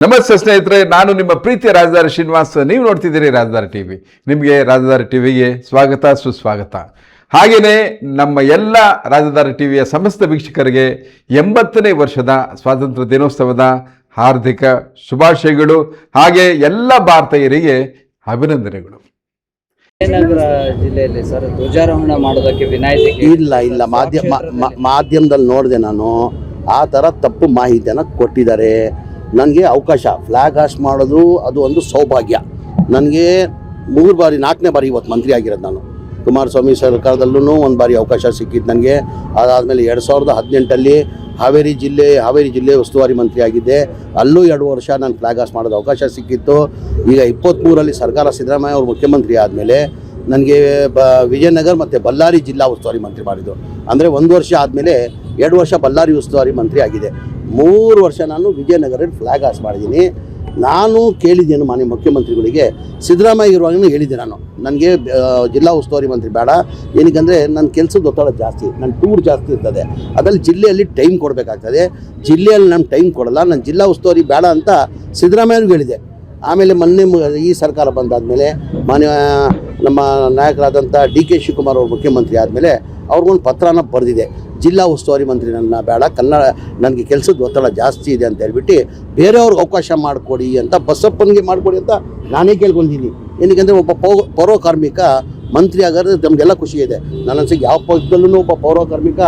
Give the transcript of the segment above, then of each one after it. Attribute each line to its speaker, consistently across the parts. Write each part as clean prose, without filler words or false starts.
Speaker 1: ನಮಸ್ತೆ ಸ್ನೇಹಿತರೆ, ನಾನು ನಿಮ್ಮ ಪ್ರೀತಿಯ ರಾಜಧಾನಿ ಶ್ರೀನಿವಾಸ್. ನೀವು ನೋಡ್ತಿದ್ದೀರಿ ರಾಜಧಾನಿ ಟಿವಿ. ನಿಮಗೆ ರಾಜಧಾನಿ ಟಿವಿಗೆ ಸ್ವಾಗತ ಸುಸ್ವಾಗತ. ಹಾಗೆಯೇ ನಮ್ಮ ಎಲ್ಲ ರಾಜಧಾನಿ ಟಿವಿಯ ಸಮಸ್ತ ವೀಕ್ಷಕರಿಗೆ 80ನೇ ವರ್ಷದ ಸ್ವಾತಂತ್ರ್ಯ ದಿನೋತ್ಸವದ ಹಾರ್ದಿಕ ಶುಭಾಶಯಗಳು. ಹಾಗೆ ಎಲ್ಲ ಭಾರತೀಯರಿಗೆ ಅಭಿನಂದನೆಗಳು.
Speaker 2: ವಿಜಯನಗರ ಜಿಲ್ಲೆಯಲ್ಲಿ ಸರ್ ಧ್ವಜಾರೋಹಣ ಮಾಡೋದಕ್ಕೆ ವಿನಾಯಿತಿ
Speaker 3: ಇಲ್ಲ ಮಾಧ್ಯಮದಲ್ಲಿ ನೋಡಿದೆ ನಾನು. ಆ ಥರ ತಪ್ಪು ಮಾಹಿತಿಯನ್ನು ಕೊಟ್ಟಿದ್ದಾರೆ. ನನಗೆ ಅವಕಾಶ ಫ್ಲ್ಯಾಗ್ ಹಾಸ್ಟ್ ಮಾಡೋದು ಅದು ಒಂದು ಸೌಭಾಗ್ಯ. ನನಗೆ 3 ಬಾರಿ 4ನೇ ಬಾರಿ ಇವತ್ತು ಮಂತ್ರಿ ಆಗಿರೋದು. ನಾನು ಕುಮಾರಸ್ವಾಮಿ ಸರ್ಕಾರದಲ್ಲೂ ಒಂದು ಬಾರಿ ಅವಕಾಶ ಸಿಕ್ಕಿತ್ತು ನನಗೆ. ಅದಾದಮೇಲೆ 2018 ಹಾವೇರಿ ಜಿಲ್ಲೆ ಉಸ್ತುವಾರಿ ಮಂತ್ರಿ ಆಗಿದ್ದೆ. ಅಲ್ಲೂ 2 ವರ್ಷ ನಾನು ಫ್ಲ್ಯಾಗ್ ಹಾಸ್ಟ್ ಮಾಡೋದು ಅವಕಾಶ ಸಿಕ್ಕಿತ್ತು. ಈಗ 23ರಲ್ಲಿ ಸರ್ಕಾರ ಸಿದ್ದರಾಮಯ್ಯ ಅವರು ಮುಖ್ಯಮಂತ್ರಿ ಆದಮೇಲೆ ನನಗೆ ವಿಜಯನಗರ ಮತ್ತು ಬಳ್ಳಾರಿ ಜಿಲ್ಲಾ ಉಸ್ತುವಾರಿ ಮಂತ್ರಿ ಮಾಡಿದ್ದು. ಅಂದರೆ 1 ವರ್ಷ ಆದಮೇಲೆ 2 ವರ್ಷ ಬಳ್ಳಾರಿ ಉಸ್ತುವಾರಿ ಮಂತ್ರಿ ಆಗಿದೆ. 3 ವರ್ಷ ನಾನು ವಿಜಯನಗರಲ್ಲಿ ಫ್ಲ್ಯಾಗ್ ಹಾಸ್ಟ್ ಮಾಡಿದ್ದೀನಿ. ನಾನು ಕೇಳಿದ್ದೇನು ಮಾನ್ಯ ಮುಖ್ಯಮಂತ್ರಿಗಳಿಗೆ, ಸಿದ್ದರಾಮಯ್ಯ ಇರುವಾಗಲೂ ಹೇಳಿದ್ದೆ ನಾನು, ನನಗೆ ಜಿಲ್ಲಾ ಉಸ್ತುವಾರಿ ಮಂತ್ರಿ ಬೇಡ. ಏನಕ್ಕಂದರೆ ನನ್ನ ಕೆಲಸದ ಒತ್ತಡ ಜಾಸ್ತಿ, ನನ್ನ ಟೂರ್ ಜಾಸ್ತಿ ಇರ್ತದೆ. ಅದರಲ್ಲಿ ಜಿಲ್ಲೆಯಲ್ಲಿ ಟೈಮ್ ಕೊಡಬೇಕಾಗ್ತದೆ. ಜಿಲ್ಲೆಯಲ್ಲಿ ನಾನು ಟೈಮ್ ಕೊಡಲ್ಲ, ನಾನು ಜಿಲ್ಲಾ ಉಸ್ತುವಾರಿ ಬೇಡ ಅಂತ ಸಿದ್ದರಾಮಯ್ಯವ್ರಿಗೆ ಹೇಳಿದೆ. ಆಮೇಲೆ ಮೊನ್ನೆ ಈ ಸರ್ಕಾರ ಬಂದಾದಮೇಲೆ ನಮ್ಮ ನಾಯಕರಾದಂಥ DK ಶಿವಕುಮಾರ್ ಅವರು ಮುಖ್ಯಮಂತ್ರಿ ಆದಮೇಲೆ ಅವ್ರಿಗೊಂದು ಪತ್ರನ ಬರೆದಿದೆ, ಜಿಲ್ಲಾ ಉಸ್ತುವಾರಿ ಮಂತ್ರಿ ನನ್ನ ಬೇಡ, ನನಗೆ ಕೆಲಸದ ಒತ್ತಡ ಜಾಸ್ತಿ ಇದೆ ಅಂತ ಹೇಳ್ಬಿಟ್ಟು ಬೇರೆಯವ್ರಿಗೆ ಅವಕಾಶ ಮಾಡಿಕೊಡಿ ಅಂತ, ಬಸಪ್ಪನಿಗೆ ಮಾಡಿಕೊಡಿ ಅಂತ ನಾನೇ ಕೇಳ್ಕೊಂಡಿದ್ದೀನಿ. ಏನಕ್ಕೆ ಒಬ್ಬ ಪೌರ ಕಾರ್ಮಿಕ ಮಂತ್ರಿ ಆಗೋದು ನಮಗೆಲ್ಲ ಖುಷಿ ಇದೆ. ನನ್ನ ಅನ್ಸಿಗೆ ಯಾವ ಪಕ್ಷದಲ್ಲೂ ಒಬ್ಬ ಪೌರ ಕಾರ್ಮಿಕ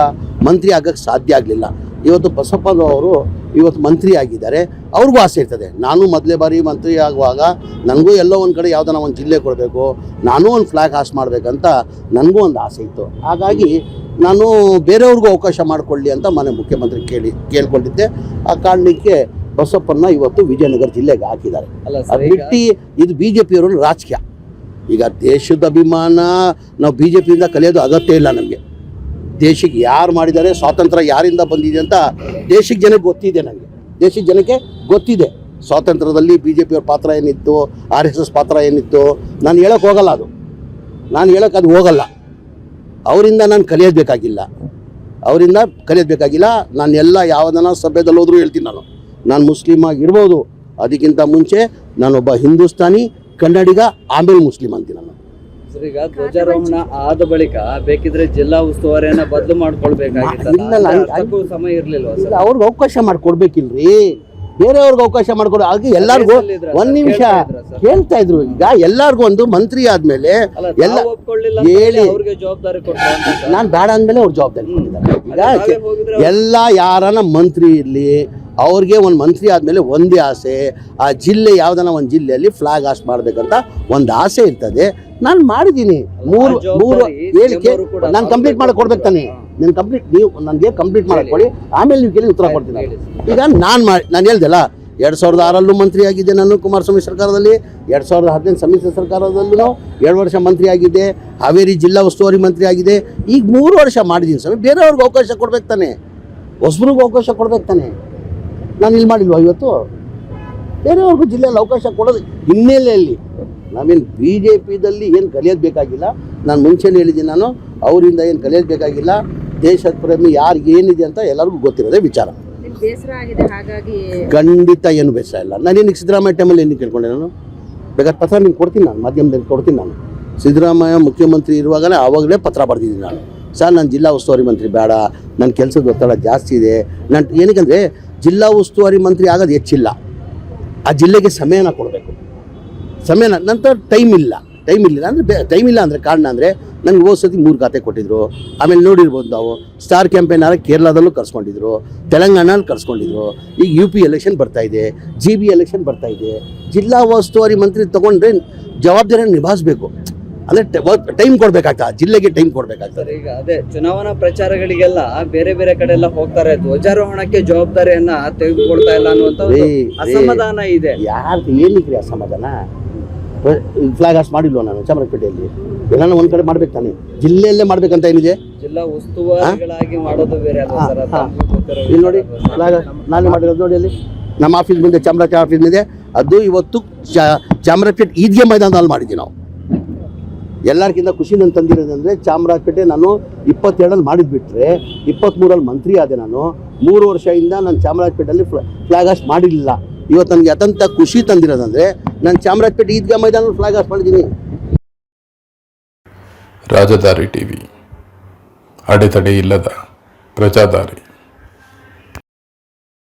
Speaker 3: ಮಂತ್ರಿ ಆಗೋಕ್ಕೆ ಸಾಧ್ಯ ಆಗಲಿಲ್ಲ. ಇವತ್ತು ಬಸಪ್ಪನವರು ಇವತ್ತು ಮಂತ್ರಿ ಆಗಿದ್ದಾರೆ, ಅವ್ರಿಗೂ ಆಸೆ ಇರ್ತದೆ. ನಾನು ಮೊದಲೇ ಬಾರಿ ಮಂತ್ರಿ ಆಗುವಾಗ ನನಗೂ ಎಲ್ಲೋ ಒಂದು ಕಡೆ ಯಾವುದನ್ನ ಒಂದು ಜಿಲ್ಲೆ ಕೊಡಬೇಕು, ನಾನೂ ಒಂದು ಫ್ಲ್ಯಾಗ್ ಹಾಸ್ಟ್ ಮಾಡಬೇಕಂತ ನನಗೂ ಒಂದು ಆಸೆ ಇತ್ತು. ಹಾಗಾಗಿ ನಾನು ಬೇರೆಯವ್ರಿಗೂ ಅವಕಾಶ ಮಾಡಿಕೊಳ್ಳಿ ಅಂತ ಮನೆ ಮುಖ್ಯಮಂತ್ರಿ ಕೇಳ್ಕೊಂಡಿದ್ದೆ. ಆ ಕಾರಣಕ್ಕೆ ಬಸಪ್ಪನ್ನ ಇವತ್ತು ವಿಜಯನಗರ ಜಿಲ್ಲೆಗೆ ಹಾಕಿದ್ದಾರೆ. ಅದು ಬಿಟ್ಟು ಇದು BJPಯವ್ರ ರಾಜಕೀಯ. ಈಗ ದೇಶದ ಅಭಿಮಾನ ನಾವು BJPಯಿಂದ ಕಲಿಯೋದು ಅಗತ್ಯ ಇಲ್ಲ. ನಮಗೆ ದೇಶಕ್ಕೆ ಯಾರು ಮಾಡಿದ್ದಾರೆ, ಸ್ವಾತಂತ್ರ್ಯ ಯಾರಿಂದ ಬಂದಿದೆ ಅಂತ ದೇಶಕ್ಕೆ ಜನಕ್ಕೆ ಗೊತ್ತಿದೆ. ನನಗೆ ದೇಶದ ಜನಕ್ಕೆ ಗೊತ್ತಿದೆ ಸ್ವಾತಂತ್ರ್ಯದಲ್ಲಿ BJPಯವ್ರ ಪಾತ್ರ ಏನಿತ್ತು, RSS ಪಾತ್ರ ಏನಿತ್ತು. ನಾನು ಹೇಳೋಕ್ಕೆ ಹೋಗಲ್ಲ, ಅದು ಹೋಗಲ್ಲ. ಅವರಿಂದ ನಾನು ಕಲಿಯೋದಬೇಕಾಗಿಲ್ಲ. ನಾನು ಎಲ್ಲ ಯಾವುದನ್ನ ಸಭೆದಲ್ಲಿ ಹೋದ್ರೂ ಹೇಳ್ತೀನಿ. ನಾನು ಮುಸ್ಲಿಮ್ ಆಗಿರ್ಬೋದು, ಅದಕ್ಕಿಂತ ಮುಂಚೆ ನಾನೊಬ್ಬ ಹಿಂದೂಸ್ತಾನಿ ಕನ್ನಡಿಗ, ಆಮೇಲೆ ಮುಸ್ಲಿಮ್ ಅಂತೀನಿ ನಾನು.
Speaker 2: ಈಗ ಧ್ವಜಾರೋಹಣ ಆದ ಬಳಿಕ ಬೇಕಿದ್ರೆ ಜಿಲ್ಲಾ ಉಸ್ತುವಾರಿಯನ್ನ ಬದಲು ಮಾಡ್ಕೊಳ್ಬೇಕಾಗಿತ್ತು, ಸಮಯ ಇರ್ಲಿಲ್ಲ.
Speaker 3: ಅವ್ರಿಗೆ ಅವಕಾಶ ಮಾಡಿಕೊಡ್ಬೇಕಿಲ್ರಿ, ಬೇರೆಯವ್ರಿಗೆ ಅವಕಾಶ ಮಾಡ್ಕೊಡು. ಹಾಗೆ ಎಲ್ಲರಿಗೂ 1 ನಿಮಿಷ ಹೇಳ್ತಾ ಇದ್ರು. ಈಗ ಎಲ್ಲರಿಗೂ ಒಂದು ಮಂತ್ರಿ ಆದ್ಮೇಲೆ ಎಲ್ಲ ಹೇಳಿ
Speaker 2: ಜವಾಬ್ದಾರಿ
Speaker 3: ನಾನು ಬೇಡ ಅಂದ್ಮೇಲೆ ಅವ್ರು ಜವಾಬ್ದಾರಿ ಕೊಟ್ಟಿದ್ದಾರೆ. ಈಗ ಎಲ್ಲ ಯಾರನ್ನ ಮಂತ್ರಿ ಇರಲಿ, ಅವ್ರಿಗೆ ಒಂದು ಮಂತ್ರಿ ಆದಮೇಲೆ ಒಂದೇ ಆಸೆ, ಆ ಜಿಲ್ಲೆ ಯಾವುದನ್ನ ಒಂದು ಜಿಲ್ಲೆಯಲ್ಲಿ ಫ್ಲ್ಯಾಗ್ ಹಾಸ್ಟ್ ಮಾಡಬೇಕಂತ ಒಂದು ಆಸೆ ಇರ್ತದೆ. ನಾನು ಮಾಡಿದ್ದೀನಿ. 3 ಹೇಳಿಕೆ ನಾನು ಕಂಪ್ಲೀಟ್ ಮಾಡಿ ಕೊಡ್ಬೇಕು ತಾನೆ. ನೀವು ನನಗೆ ಕಂಪ್ಲೀಟ್ ಮಾಡಕ್ಕೆ ಕೊಡಿ, ಆಮೇಲೆ ನೀವು ಕೇಳಿ ಉತ್ತರ ಕೊಡ್ತೀನಿ. ಈಗ ನಾನು ಹೇಳ್ದಲ್ಲ, 2006ರಲ್ಲೂ ಮಂತ್ರಿ ಆಗಿದ್ದೆ ನಾನು ಕುಮಾರಸ್ವಾಮಿ ಸರ್ಕಾರದಲ್ಲಿ, 2018 ಸಮ್ಮಿಶ್ರ ಸರ್ಕಾರದಲ್ಲೂ 2 ವರ್ಷ ಮಂತ್ರಿ ಆಗಿದ್ದೆ, ಹಾವೇರಿ ಜಿಲ್ಲಾ ಉಸ್ತುವಾರಿ ಮಂತ್ರಿ ಆಗಿದೆ. ಈಗ 3 ವರ್ಷ ಮಾಡಿದ್ದೀನಿ ಸ್ವಾಮಿ. ಬೇರೆಯವ್ರಿಗೆ ಅವಕಾಶ ಕೊಡ್ಬೇಕು ತಾನೆ, ಹೊಸಬ್ರಿಗೆ ಅವಕಾಶ ಕೊಡ್ಬೇಕು ತಾನೆ. ನಾನು ಇಲ್ಲಿ ಮಾಡಿಲ್ವ ಇವತ್ತು? ಬೇರೆಯವ್ರಿಗೂ ಜಿಲ್ಲೆಯಲ್ಲಿ ಅವಕಾಶ ಕೊಡೋದು ಹಿನ್ನೆಲೆಯಲ್ಲಿ ನಾವೇನು BJPದಲ್ಲಿ ಏನು ಕಲಿಯೋದು ಬೇಕಾಗಿಲ್ಲ. ನಾನು ಮುಂಚೆನೇ ಹೇಳಿದ್ದೀನಿ, ನಾನು ಅವರಿಂದ ಏನು ಕಲಿಯೋದು ಬೇಕಾಗಿಲ್ಲ. ದೇಶದ ಪ್ರೇಮಿ ಯಾರಿಗೆ ಏನಿದೆ ಅಂತ ಎಲ್ಲರಿಗೂ ಗೊತ್ತಿರೋದೇ ವಿಚಾರ. ಖಂಡಿತ ಏನು ಬೇಸರ ಇಲ್ಲ. ನಾನೇನು ಸಿದ್ದರಾಮಯ್ಯ ಟೈಮಲ್ಲಿ ಏನು ಕೇಳ್ಕೊಂಡೆ, ನಾನು ಬೇಕಾದ ಪತ್ರ ನಿಮ್ಗೆ ಕೊಡ್ತೀನಿ, ನಾನು ಮಾಧ್ಯಮದಲ್ಲಿ ಕೊಡ್ತೀನಿ. ನಾನು ಸಿದ್ದರಾಮಯ್ಯ ಮುಖ್ಯಮಂತ್ರಿ ಇರುವಾಗಲೇ ಆವಾಗಲೇ ಪತ್ರ ಬರೆದಿದ್ದೀನಿ ನಾನು, ಸರ್ ನಾನು ಜಿಲ್ಲಾ ಉಸ್ತುವಾರಿ ಮಂತ್ರಿ ಬೇಡ, ನನ್ನ ಕೆಲಸದ ಒತ್ತಡ ಜಾಸ್ತಿ ಇದೆ. ನಾನು ಏನಕ್ಕಂದರೆ ಜಿಲ್ಲಾ ಉಸ್ತುವಾರಿ ಮಂತ್ರಿ ಆಗೋದು ಹೆಚ್ಚಿಲ್ಲ, ಆ ಜಿಲ್ಲೆಗೆ ಸಮಯನ ಕೊಡಬೇಕು. ಸಮಯನ ನಂತರ ಟೈಮ್ ಇಲ್ಲ ಅಂದರೆ ಕಾರಣ ಅಂದರೆ ನನಗೆ ಹೋದ ಸತಿ 3 ಖಾತೆ ಕೊಟ್ಟಿದ್ರು. ಆಮೇಲೆ ನೋಡಿರ್ಬೋದು ನಾವು, ಸ್ಟಾರ್ ಕ್ಯಾಂಪೇನ್ ಕೇರಳದಲ್ಲೂ ಕರ್ಸ್ಕೊಂಡಿದ್ರು, ತೆಲಂಗಾಣಲ್ಲಿ ಕರ್ಸ್ಕೊಂಡಿದ್ರು. ಈಗ UP ಎಲೆಕ್ಷನ್ ಬರ್ತಾಯಿದೆ, GB ಎಲೆಕ್ಷನ್ ಬರ್ತಾಯಿದೆ. ಜಿಲ್ಲಾ ಉಸ್ತುವಾರಿ ಮಂತ್ರಿ ತೊಗೊಂಡ್ರೆ ಜವಾಬ್ದಾರಿಯನ್ನು ನಿಭಾಯಿಸಬೇಕು. ಅಂದರೆ ಟೈಮ್ ಕೊಡಬೇಕಾಗ್ತದೆ, ಜಿಲ್ಲೆಗೆ ಟೈಮ್ ಕೊಡಬೇಕಾಗ್ತದೆ.
Speaker 2: ಈಗ ಅದೇ ಚುನಾವಣಾ ಪ್ರಚಾರಗಳಿಗೆಲ್ಲ ಬೇರೆ ಬೇರೆ ಕಡೆ ಎಲ್ಲ ಹೋಗ್ತಾರೆ, ಧ್ವಜಾರೋಹಣಕ್ಕೆ ಜವಾಬ್ದಾರಿಯನ್ನ ತೆಗೆದುಕೊಳ್ತಾ ಇಲ್ಲ ಅನ್ನುವಂಥ ಅಸಮಾಧಾನ ಇದೆ.
Speaker 3: ಯಾರು ಏನಕ್ಕೆ ಅಸಮಾಧಾನ? ಫ್ಲ್ಯಾಗ್ ಹಾಸ್ಟ್ ಮಾಡಿಲ್ವ ನಾನು ಚಾಮರಾಜಪೇಟೆಯಲ್ಲಿ? ಎಲ್ಲ ಒಂದು ಕಡೆ ಮಾಡ್ಬೇಕು ತಾನೆ, ಜಿಲ್ಲೆಯಲ್ಲೇ ಮಾಡ್ಬೇಕಂತ ಏನಿದೆ?
Speaker 2: ಜಿಲ್ಲಾ ಉಸ್ತುವಾರಿಗಳಾಗಿ ಮಾಡೋದು ಬೇರೆ.
Speaker 3: ಇಲ್ಲಿ ನೋಡಿ ಫ್ಲ್ಯಾಗ್ ನಾನೇ ಮಾಡಿರೋದು ನೋಡಿ, ಅಲ್ಲಿ ನಮ್ಮ ಆಫೀಸ್ ಮುಂದೆ, ಚಾಮರಾಜ ಆಫೀಸ್ ಮುಂದೆ. ಅದು ಇವತ್ತು ಚಾಮರಾಜಪೇಟೆ ಈದ್ಗೆ ಮೈದಾನದಲ್ಲಿ ಮಾಡಿದ್ವಿ ನಾವು. ಎಲ್ಲರಿಗಿಂತ ಖುಷಿ ನಾನು ತಂದಿರೋದಂದರೆ, ಚಾಮರಾಜಪೇಟೆ ನಾನು 22ರಲ್ಲಿ ಮಾಡಿದ್ಬಿಟ್ರೆ 23ರಲ್ಲಿ ಮಂತ್ರಿ ಆದೆ. ನಾನು 3 ವರ್ಷದಿಂದ ನಾನು ಚಾಮರಾಜಪೇಟೆಯಲ್ಲಿ ಫ್ಲ್ಯಾಗ್ ಹಾಸ್ಟ್ ಮಾಡಿರಲಿಲ್ಲ. ಇವತ್ತು ನನಗೆ ಅತ್ಯಂತ ಖುಷಿ ತಂದಿರೋದಂದರೆ ನಾನು ಚಾಮರಾಜಪೇಟೆ ಈದ್ಗಾ ಮೈದಾನ ಫ್ಲಾಗ್ ಹಾಸ್ಟ್ ಮಾಡಿದ್ದೀನಿ.
Speaker 4: ರಾಜಧಾರಿ ಟಿವಿ, ಅಡೆತಡೆ ಇಲ್ಲದ ಪ್ರಜಾದಾರಿ.